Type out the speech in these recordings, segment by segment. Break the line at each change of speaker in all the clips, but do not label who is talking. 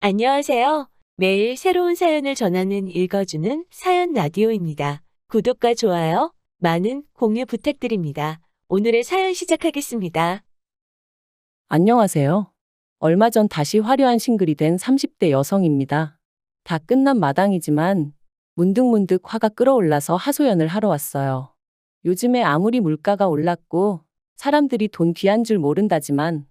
안녕하세요. 매일 새로운 사연을 전하는 읽어주는 사연 라디오입니다. 구독과 좋아요, 많은 공유 부탁드립니다. 오늘의 사연 시작하겠습니다.
안녕하세요. 얼마 전 다시 화려한 싱글이 된 30대 여성입니다. 다 끝난 마당이지만 문득문득 화가 끌어올라서 하소연을 하러 왔어요. 요즘에 아무리 물가가 올랐고 사람들이 돈 귀한 줄 모른다지만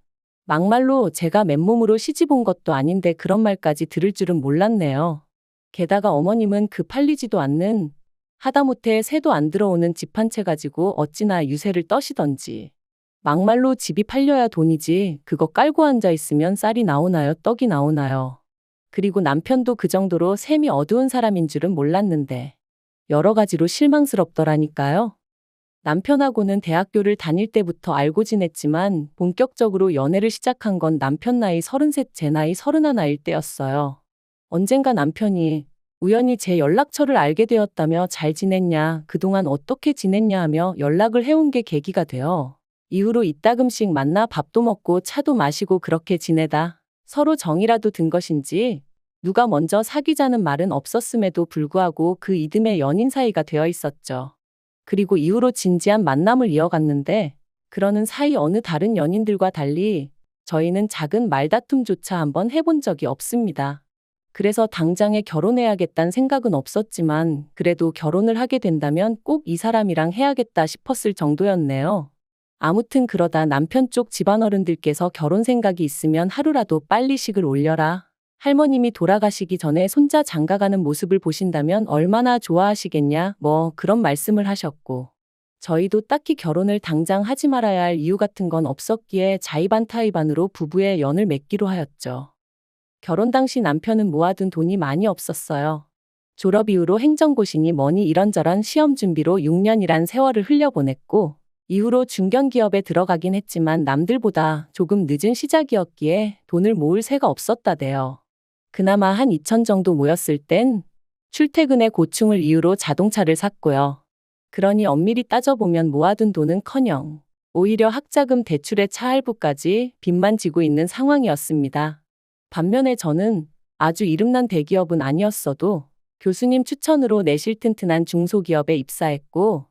막말로 제가 맨몸으로 시집 온 것도 아닌데 그런 말까지 들을 줄은 몰랐네요. 게다가 어머님은 그 팔리지도 않는 하다못해 새도 안 들어오는 집 한 채 가지고 어찌나 유세를 떠시던지. 막말로 집이 팔려야 돈이지 그거 깔고 앉아 있으면 쌀이 나오나요, 떡이 나오나요. 그리고 남편도 그 정도로 셈이 어두운 사람인 줄은 몰랐는데 여러 가지로 실망스럽더라니까요. 남편하고는 대학교를 다닐 때부터 알고 지냈지만 본격적으로 연애를 시작한 건 남편 나이 33, 제 나이 31일 때였어요. 언젠가 남편이 우연히 제 연락처를 알게 되었다며 잘 지냈냐, 그동안 어떻게 지냈냐 하며 연락을 해온 게 계기가 되어 이후로 이따금씩 만나 밥도 먹고 차도 마시고 그렇게 지내다 서로 정이라도 든 것인지 누가 먼저 사귀자는 말은 없었음에도 불구하고 그 이듬해 연인 사이가 되어 있었죠. 그리고 이후로 진지한 만남을 이어갔는데 그러는 사이 어느 다른 연인들과 달리 저희는 작은 말다툼조차 한번 해본 적이 없습니다. 그래서 당장에 결혼해야겠다는 생각은 없었지만 그래도 결혼을 하게 된다면 꼭 이 사람이랑 해야겠다 싶었을 정도였네요. 아무튼 그러다 남편 쪽 집안어른들께서 결혼 생각이 있으면 하루라도 빨리 식을 올려라. 할머님이 돌아가시기 전에 손자 장가가는 모습을 보신다면 얼마나 좋아하시겠냐, 뭐 그런 말씀을 하셨고. 저희도 딱히 결혼을 당장 하지 말아야 할 이유 같은 건 없었기에 자의반타의반으로 부부의 연을 맺기로 하였죠. 결혼 당시 남편은 모아둔 돈이 많이 없었어요. 졸업 이후로 행정고시니 뭐니 이런저런 시험 준비로 6년이란 세월을 흘려보냈고 이후로 중견기업에 들어가긴 했지만 남들보다 조금 늦은 시작이었기에 돈을 모을 새가 없었다대요. 그나마 한 2천 정도 모였을 땐 출퇴근의 고충을 이유로 자동차를 샀고요. 그러니 엄밀히 따져보면 모아둔 돈은커녕 오히려 학자금 대출에 차 할부까지 빚만 지고 있는 상황이었습니다. 반면에 저는 아주 이름난 대기업은 아니었어도 교수님 추천으로 내실 튼튼한 중소기업에 입사했고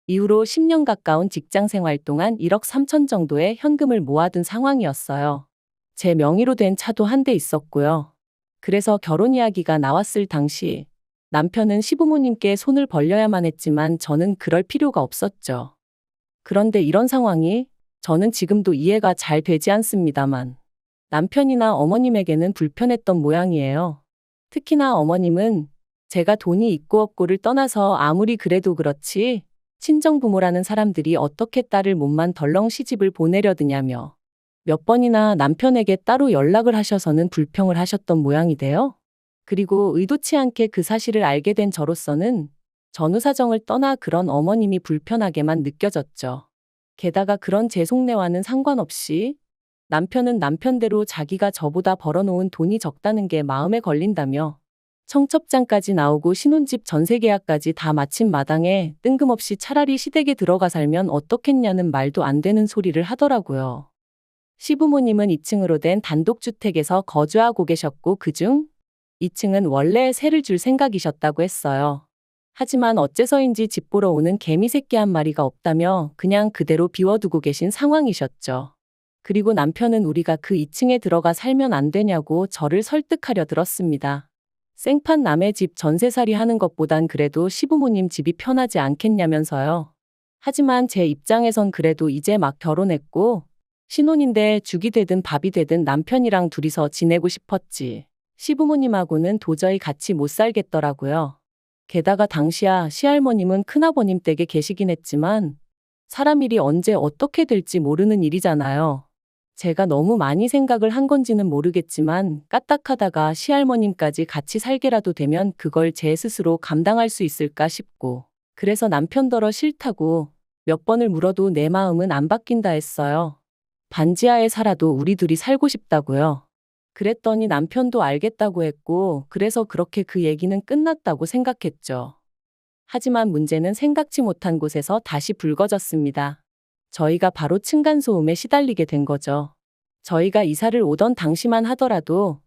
이후로 10년 가까운 직장 생활 동안 1억 3천 정도의 현금을 모아둔 상황이었어요. 제 명의로 된 차도 한 대 있었고요. 그래서 결혼 이야기가 나왔을 당시 남편은 시부모님께 손을 벌려야만 했지만 저는 그럴 필요가 없었죠. 그런데 이런 상황이 저는 지금도 이해가 잘 되지 않습니다만 남편이나 어머님에게는 불편했던 모양이에요. 특히나 어머님은 제가 돈이 있고 없고를 떠나서 아무리 그래도 그렇지 친정부모라는 사람들이 어떻게 딸을 몸만 덜렁 시집을 보내려 드냐며 몇 번이나 남편에게 따로 연락을 하셔서는 불평을 하셨던 모양이돼요. 그리고 의도치 않게 그 사실을 알게 된 저로서는 전후 사정을 떠나 그런 어머님이 불편하게만 느껴졌죠. 게다가 그런 제 속내와는 상관없이 남편은 남편대로 자기가 저보다 벌어놓은 돈이 적다는 게 마음에 걸린다며 청첩장까지 나오고 신혼집 전세 계약까지 다 마친 마당에 뜬금없이 차라리 시댁에 들어가 살면 어떻겠냐는 말도 안 되는 소리를 하더라고요. 시부모님은 2층으로 된 단독주택에서 거주하고 계셨고 그중 2층은 원래 세를 줄 생각이셨다고 했어요. 하지만 어째서인지 집 보러 오는 개미 새끼 한 마리가 없다며 그냥 그대로 비워두고 계신 상황이셨죠. 그리고 남편은 우리가 그 2층에 들어가 살면 안 되냐고 저를 설득하려 들었습니다. 생판 남의 집 전세살이 하는 것보단 그래도 시부모님 집이 편하지 않겠냐면서요. 하지만 제 입장에선 그래도 이제 막 결혼했고 신혼인데 죽이 되든 밥이 되든 남편이랑 둘이서 지내고 싶었지. 시부모님하고는 도저히 같이 못 살겠더라고요. 게다가 당시야 시할머님은 큰아버님 댁에 계시긴 했지만 사람 일이 언제 어떻게 될지 모르는 일이잖아요. 제가 너무 많이 생각을 한 건지는 모르겠지만 까딱하다가 시할머님까지 같이 살게라도 되면 그걸 제 스스로 감당할 수 있을까 싶고 그래서 남편더러 싫다고 몇 번을 물어도 내 마음은 안 바뀐다 했어요. 반지하에 살아도 우리 둘이 살고 싶다고요. 그랬더니 남편도 알겠다고 했고 그래서 그렇게 그 얘기는 끝났다고 생각했죠. 하지만 문제는 생각지 못한 곳에서 다시 불거졌습니다. 저희가 바로 층간소음에 시달리게 된 거죠. 저희가 이사를 오던 당시만 하더라도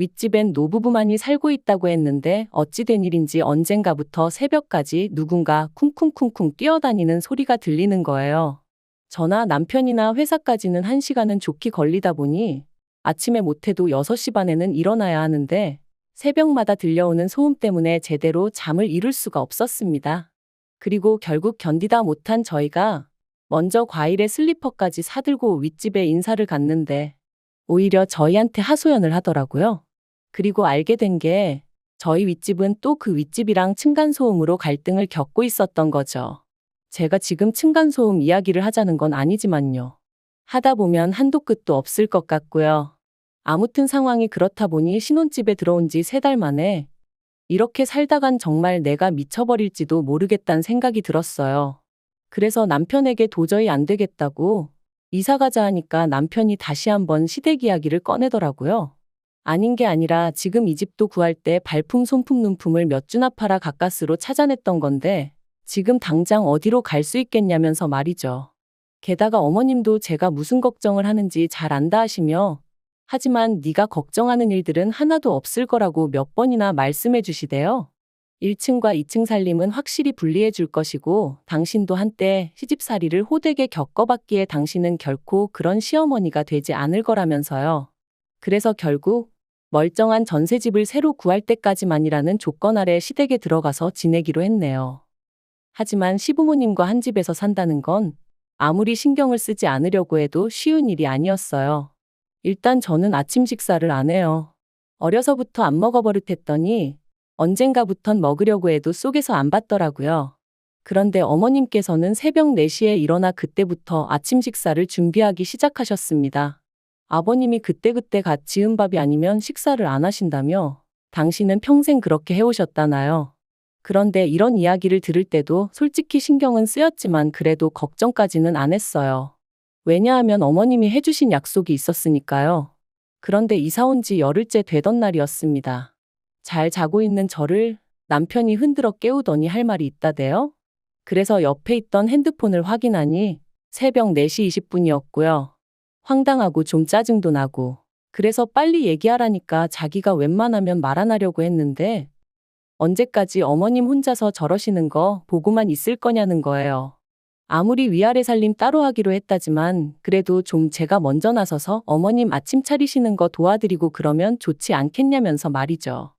윗집엔 노부부만이 살고 있다고 했는데 어찌 된 일인지 언젠가부터 새벽까지 누군가 쿵쿵쿵쿵 뛰어다니는 소리가 들리는 거예요. 저나 남편이나 회사까지는 1시간은 좋게 걸리다 보니 아침에 못해도 6시 반에는 일어나야 하는데 새벽마다 들려오는 소음 때문에 제대로 잠을 이룰 수가 없었습니다. 그리고 결국 견디다 못한 저희가 먼저 과일에 슬리퍼까지 사들고 윗집에 인사를 갔는데 오히려 저희한테 하소연을 하더라고요. 그리고 알게 된 게 저희 윗집은 또 그 윗집이랑 층간소음으로 갈등을 겪고 있었던 거죠. 제가 지금 층간소음 이야기를 하자는 건 아니지만요. 하다 보면 한도 끝도 없을 것 같고요. 아무튼 상황이 그렇다 보니 신혼집에 들어온 지 3달 만에 이렇게 살다간 정말 내가 미쳐버릴지도 모르겠다는 생각이 들었어요. 그래서 남편에게 도저히 안 되겠다고 이사 가자 하니까 남편이 다시 한번 시댁 이야기를 꺼내더라고요. 아닌 게 아니라 지금 이 집도 구할 때 발품, 손품, 눈품을 몇 주나 팔아 가까스로 찾아냈던 건데 지금 당장 어디로 갈 수 있겠냐면서 말이죠. 게다가 어머님도 제가 무슨 걱정을 하는지 잘 안다 하시며 하지만 네가 걱정하는 일들은 하나도 없을 거라고 몇 번이나 말씀해 주시대요. 1층과 2층 살림은 확실히 분리해 줄 것이고 당신도 한때 시집살이를 호되게 겪어봤기에 당신은 결코 그런 시어머니가 되지 않을 거라면서요. 그래서 결국 멀쩡한 전세집을 새로 구할 때까지만이라는 조건 아래 시댁에 들어가서 지내기로 했네요. 하지만 시부모님과 한 집에서 산다는 건 아무리 신경을 쓰지 않으려고 해도 쉬운 일이 아니었어요. 일단 저는 아침 식사를 안 해요. 어려서부터 안 먹어버릇했더니 언젠가부턴 먹으려고 해도 속에서 안 받더라고요. 그런데 어머님께서는 새벽 4시에 일어나 그때부터 아침 식사를 준비하기 시작하셨습니다. 아버님이 그때그때 갓 지은 밥이 아니면 식사를 안 하신다며 당신은 평생 그렇게 해오셨다나요. 그런데 이런 이야기를 들을 때도 솔직히 신경은 쓰였지만 그래도 걱정까지는 안 했어요. 왜냐하면 어머님이 해주신 약속이 있었으니까요. 그런데 이사 온 지 열흘째 되던 날이었습니다. 잘 자고 있는 저를 남편이 흔들어 깨우더니 할 말이 있다대요. 그래서 옆에 있던 핸드폰을 확인하니 새벽 4시 20분이었고요. 황당하고 좀 짜증도 나고 그래서 빨리 얘기하라니까 자기가 웬만하면 말 안 하려고 했는데 언제까지 어머님 혼자서 저러시는 거 보고만 있을 거냐는 거예요. 아무리 위아래 살림 따로 하기로 했다지만 그래도 좀 제가 먼저 나서서 어머님 아침 차리시는 거 도와드리고 그러면 좋지 않겠냐면서 말이죠.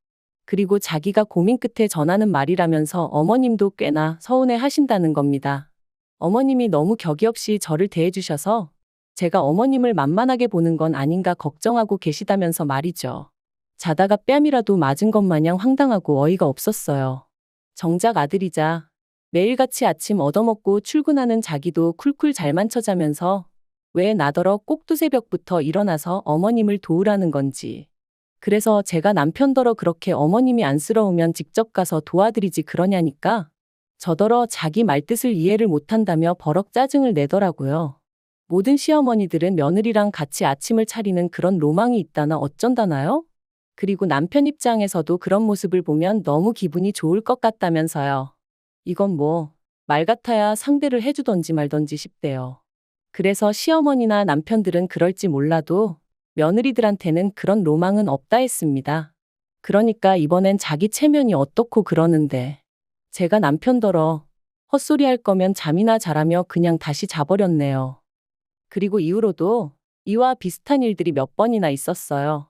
그리고 자기가 고민 끝에 전하는 말이라면서 어머님도 꽤나 서운해 하신다는 겁니다. 어머님이 너무 격이 없이 저를 대해주셔서 제가 어머님을 만만하게 보는 건 아닌가 걱정하고 계시다면서 말이죠. 자다가 뺨이라도 맞은 것 마냥 황당하고 어이가 없었어요. 정작 아들이자 매일같이 아침 얻어먹고 출근하는 자기도 쿨쿨 잘만 쳐자면서 왜 나더러 꼭 두새벽부터 일어나서 어머님을 도우라는 건지. 그래서 제가 남편더러 그렇게 어머님이 안쓰러우면 직접 가서 도와드리지 그러냐니까 저더러 자기 말뜻을 이해를 못한다며 버럭 짜증을 내더라고요. 모든 시어머니들은 며느리랑 같이 아침을 차리는 그런 로망이 있다나 어쩐다나요? 그리고 남편 입장에서도 그런 모습을 보면 너무 기분이 좋을 것 같다면서요. 이건 뭐 말 같아야 상대를 해주던지 말던지 싶대요. 그래서 시어머니나 남편들은 그럴지 몰라도 며느리들한테는 그런 로망은 없다 했습니다. 그러니까 이번엔 자기 체면이 어떻고 그러는데 제가 남편더러 헛소리 할 거면 잠이나 자라며 그냥 다시 자버렸네요. 그리고 이후로도 이와 비슷한 일들이 몇 번이나 있었어요.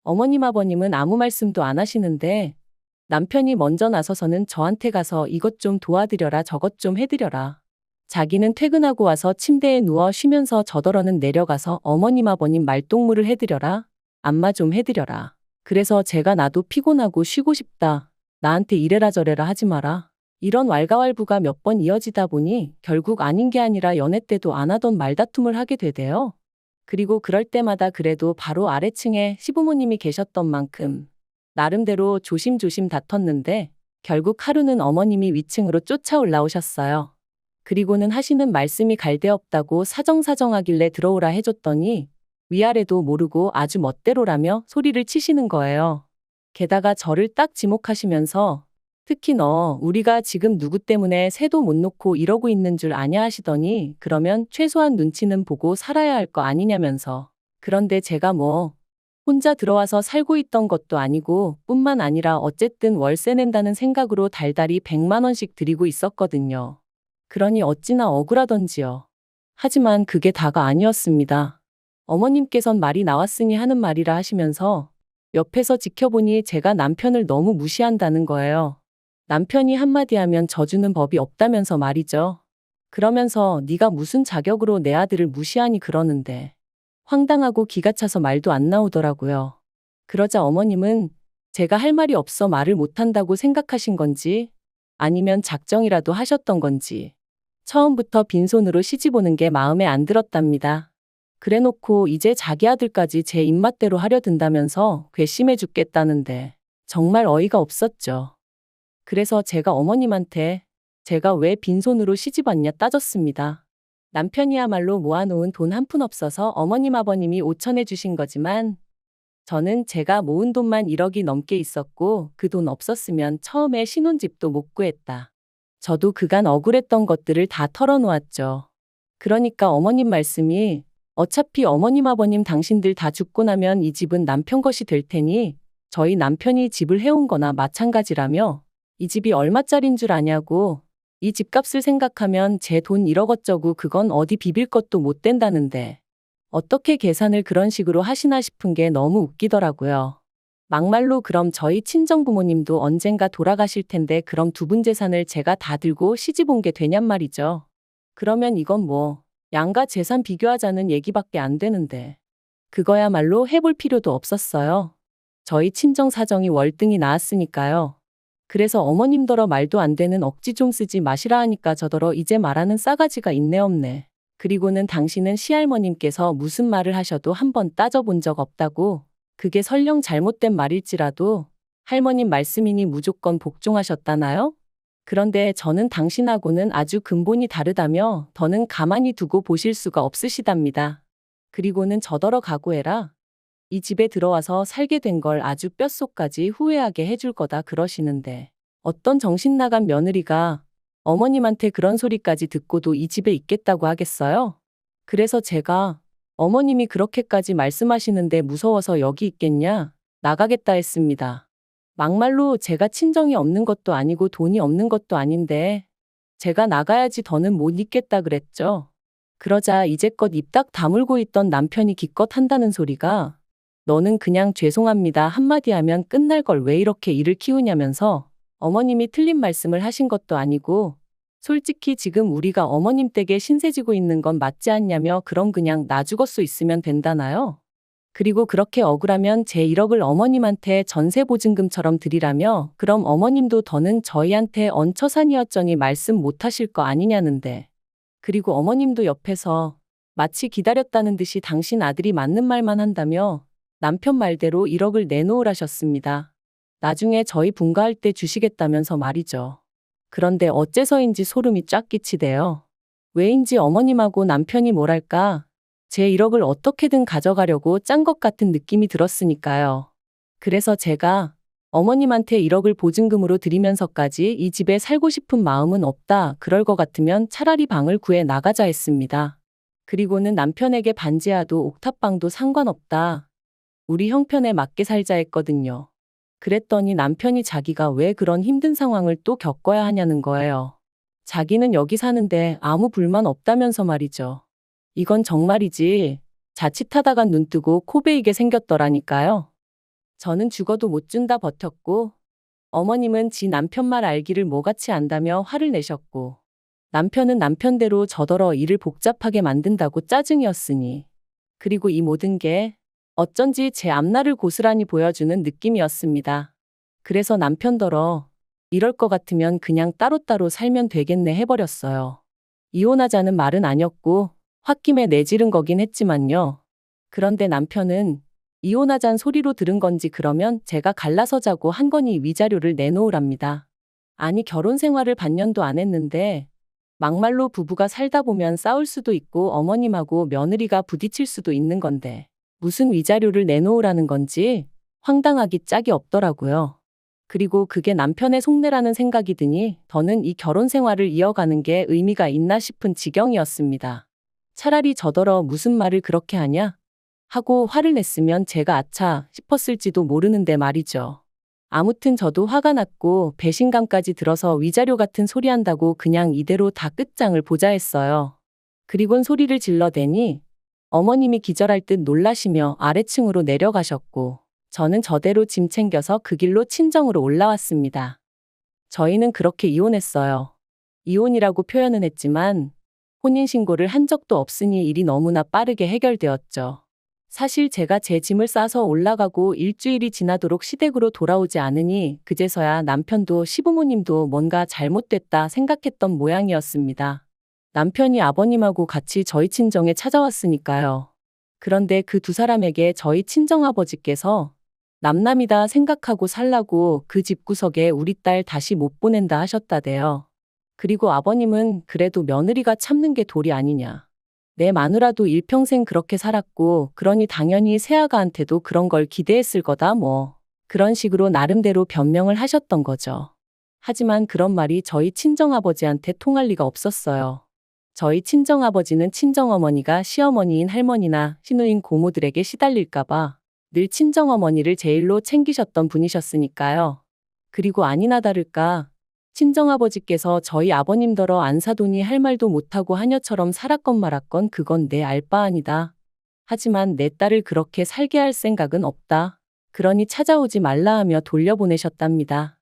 어머님 아버님은 아무 말씀도 안 하시는데 남편이 먼저 나서서는 저한테 가서 이것 좀 도와드려라 저것 좀 해드려라. 자기는 퇴근하고 와서 침대에 누워 쉬면서 저더러는 내려가서 어머님 아버님 말동무를 해드려라. 안마 좀 해드려라. 그래서 제가 나도 피곤하고 쉬고 싶다. 나한테 이래라 저래라 하지 마라. 이런 왈가왈부가 몇 번 이어지다 보니 결국 아닌 게 아니라 연애 때도 안 하던 말다툼을 하게 되대요. 그리고 그럴 때마다 그래도 바로 아래층에 시부모님이 계셨던 만큼 나름대로 조심조심 다퉜는데 결국 하루는 어머님이 위층으로 쫓아 올라오셨어요. 그리고는 하시는 말씀이 갈데없다고 사정사정하길래 들어오라 해줬더니 위아래도 모르고 아주 멋대로라며 소리를 치시는 거예요. 게다가 저를 딱 지목하시면서 특히 너 우리가 지금 누구 때문에 새도 못 놓고 이러고 있는 줄 아냐 하시더니 그러면 최소한 눈치는 보고 살아야 할 거 아니냐면서. 그런데 제가 뭐 혼자 들어와서 살고 있던 것도 아니고 뿐만 아니라 어쨌든 월세 낸다는 생각으로 달달이 100만 원씩 드리고 있었거든요. 그러니 어찌나 억울하던지요. 하지만 그게 다가 아니었습니다. 어머님께선 말이 나왔으니 하는 말이라 하시면서 옆에서 지켜보니 제가 남편을 너무 무시한다는 거예요. 남편이 한마디 하면 져주는 법이 없다면서 말이죠. 그러면서 네가 무슨 자격으로 내 아들을 무시하니 그러는데. 황당하고 기가 차서 말도 안 나오더라고요. 그러자 어머님은 제가 할 말이 없어 말을 못한다고 생각하신 건지 아니면 작정이라도 하셨던 건지 처음부터 빈손으로 시집 오는 게 마음에 안 들었답니다. 그래놓고 이제 자기 아들까지 제 입맛대로 하려 든다면서 괘씸해 죽겠다는데 정말 어이가 없었죠. 그래서 제가 어머님한테 제가 왜 빈손으로 시집 왔냐 따졌습니다. 남편이야말로 모아놓은 돈 한 푼 없어서 어머님 아버님이 5천해 주신 거지만 저는 제가 모은 돈만 1억이 넘게 있었고 그 돈 없었으면 처음에 신혼집도 못 구했다. 저도 그간 억울했던 것들을 다 털어놓았죠. 그러니까 어머님 말씀이 어차피 어머님 아버님 당신들 다 죽고 나면 이 집은 남편 것이 될 테니 저희 남편이 집을 해온 거나 마찬가지라며 이 집이 얼마짜린 줄 아냐고 이 집값을 생각하면 제 돈 1억 어쩌고 그건 어디 비빌 것도 못 된다는데 어떻게 계산을 그런 식으로 하시나 싶은 게 너무 웃기더라고요. 막말로 그럼 저희 친정부모님도 언젠가 돌아가실 텐데 그럼 두 분 재산을 제가 다 들고 시집 온 게 되냔 말이죠. 그러면 이건 뭐 양가 재산 비교하자는 얘기밖에 안 되는데 그거야말로 해볼 필요도 없었어요. 저희 친정 사정이 월등히 나았으니까요. 그래서 어머님더러 말도 안 되는 억지 좀 쓰지 마시라 하니까 저더러 이제 말하는 싸가지가 있네 없네. 그리고는 당신은 시할머님께서 무슨 말을 하셔도 한번 따져본 적 없다고 그게 설령 잘못된 말일지라도 할머님 말씀이니 무조건 복종하셨다나요? 그런데 저는 당신하고는 아주 근본이 다르다며 더는 가만히 두고 보실 수가 없으시답니다. 그리고는 저더러 각오해라. 이 집에 들어와서 살게 된 걸 아주 뼛속까지 후회하게 해줄 거다 그러시는데 어떤 정신 나간 며느리가 어머님한테 그런 소리까지 듣고도 이 집에 있겠다고 하겠어요? 그래서 제가 어머님이 그렇게까지 말씀하시는데 무서워서 여기 있겠냐? 나가겠다 했습니다. 막말로 제가 친정이 없는 것도 아니고 돈이 없는 것도 아닌데 제가 나가야지 더는 못 있겠다 그랬죠. 그러자 이제껏 입 딱 다물고 있던 남편이 기껏 한다는 소리가 너는 그냥 죄송합니다 한마디 하면 끝날 걸 왜 이렇게 일을 키우냐면서 어머님이 틀린 말씀을 하신 것도 아니고 솔직히 지금 우리가 어머님 댁에 신세지고 있는 건 맞지 않냐며 그럼 그냥 나 죽었소 있으면 된다나요? 그리고 그렇게 억울하면 제 1억을 어머님한테 전세보증금처럼 드리라며 그럼 어머님도 더는 저희한테 얹혀산이었저니 말씀 못하실 거 아니냐는데 그리고 어머님도 옆에서 마치 기다렸다는 듯이 당신 아들이 맞는 말만 한다며 남편 말대로 1억을 내놓으라셨습니다. 나중에 저희 분가할 때 주시겠다면서 말이죠. 그런데 어째서인지 소름이 쫙 끼치대요. 왜인지 어머님하고 남편이 뭐랄까 제 1억을 어떻게든 가져가려고 짠 것 같은 느낌이 들었으니까요. 그래서 제가 어머님한테 1억을 보증금으로 드리면서까지 이 집에 살고 싶은 마음은 없다. 그럴 것 같으면 차라리 방을 구해 나가자 했습니다. 그리고는 남편에게 반지하도 옥탑방도 상관없다. 우리 형편에 맞게 살자 했거든요. 그랬더니 남편이 자기가 왜 그런 힘든 상황을 또 겪어야 하냐는 거예요. 자기는 여기 사는데 아무 불만 없다면서 말이죠. 이건 정말이지 자칫하다가 눈 뜨고 코 베이게 생겼더라니까요. 저는 죽어도 못 준다 버텼고 어머님은 지 남편 말 알기를 뭐같이 안다며 화를 내셨고 남편은 남편대로 저더러 일을 복잡하게 만든다고 짜증이었으니 그리고 이 모든 게 어쩐지 제 앞날을 고스란히 보여주는 느낌이었습니다. 그래서 남편더러 이럴 것 같으면 그냥 따로따로 살면 되겠네 해버렸어요. 이혼하자는 말은 아니었고 홧김에 내지른 거긴 했지만요. 그런데 남편은 이혼하잔 소리로 들은 건지 그러면 제가 갈라서 자고 한 거니 위자료를 내놓으랍니다. 아니 결혼 생활을 반년도 안 했는데 막말로 부부가 살다 보면 싸울 수도 있고 어머님하고 며느리가 부딪힐 수도 있는 건데 무슨 위자료를 내놓으라는 건지 황당하기 짝이 없더라고요. 그리고 그게 남편의 속내라는 생각이 드니 더는 이 결혼 생활을 이어가는 게 의미가 있나 싶은 지경이었습니다. 차라리 저더러 무슨 말을 그렇게 하냐? 하고 화를 냈으면 제가 아차 싶었을지도 모르는데 말이죠. 아무튼 저도 화가 났고 배신감까지 들어서 위자료 같은 소리 한다고 그냥 이대로 다 끝장을 보자 했어요. 그리곤 소리를 질러대니 어머님이 기절할 듯 놀라시며 아래층으로 내려가셨고 저는 저대로 짐 챙겨서 그 길로 친정으로 올라왔습니다. 저희는 그렇게 이혼했어요. 이혼이라고 표현은 했지만 혼인신고를 한 적도 없으니 일이 너무나 빠르게 해결되었죠. 사실 제가 제 짐을 싸서 올라가고 일주일이 지나도록 시댁으로 돌아오지 않으니 그제서야 남편도 시부모님도 뭔가 잘못됐다 생각했던 모양이었습니다. 남편이 아버님하고 같이 저희 친정에 찾아왔으니까요. 그런데 그 두 사람에게 저희 친정아버지께서 남남이다 생각하고 살라고 그 집구석에 우리 딸 다시 못 보낸다 하셨다대요. 그리고 아버님은 그래도 며느리가 참는 게 도리 아니냐. 내 마누라도 일평생 그렇게 살았고 그러니 당연히 새아가한테도 그런 걸 기대했을 거다 뭐. 그런 식으로 나름대로 변명을 하셨던 거죠. 하지만 그런 말이 저희 친정아버지한테 통할 리가 없었어요. 저희 친정아버지는 친정어머니가 시어머니인 할머니나 시누인 고모들에게 시달릴까봐 늘 친정어머니를 제일로 챙기셨던 분이셨으니까요. 그리고 아니나 다를까 친정아버지께서 저희 아버님더러 안 사도니 할 말도 못하고 하녀처럼 살았건 말았건 그건 내 알 바 아니다. 하지만 내 딸을 그렇게 살게 할 생각은 없다. 그러니 찾아오지 말라 하며 돌려보내셨답니다.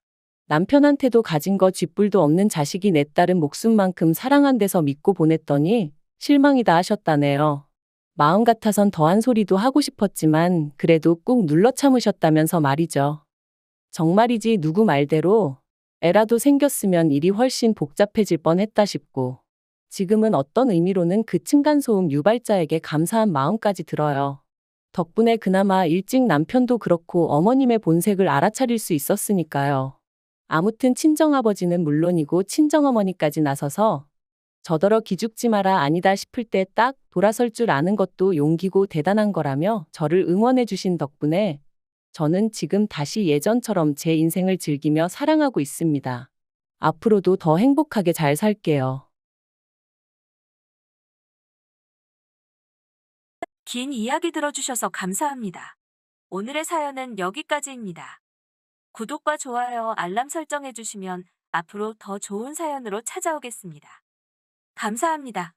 남편한테도 가진 거 쥐뿔도 없는 자식이 내 딸은 목숨만큼 사랑한대서 믿고 보냈더니 실망이다 하셨다네요. 마음 같아선 더한 소리도 하고 싶었지만 그래도 꾹 눌러 참으셨다면서 말이죠. 정말이지 누구 말대로 애라도 생겼으면 일이 훨씬 복잡해질 뻔했다 싶고 지금은 어떤 의미로는 그 층간소음 유발자에게 감사한 마음까지 들어요. 덕분에 그나마 일찍 남편도 그렇고 어머님의 본색을 알아차릴 수 있었으니까요. 아무튼 친정아버지는 물론이고 친정어머니까지 나서서 저더러 기죽지 마라 아니다 싶을 때 딱 돌아설 줄 아는 것도 용기고 대단한 거라며 저를 응원해 주신 덕분에 저는 지금 다시 예전처럼 제 인생을 즐기며 사랑하고 있습니다. 앞으로도 더 행복하게 잘 살게요.
긴 이야기 들어주셔서 감사합니다. 오늘의 사연은 여기까지입니다. 구독과 좋아요, 알람 설정해주시면 앞으로 더 좋은 사연으로 찾아오겠습니다. 감사합니다.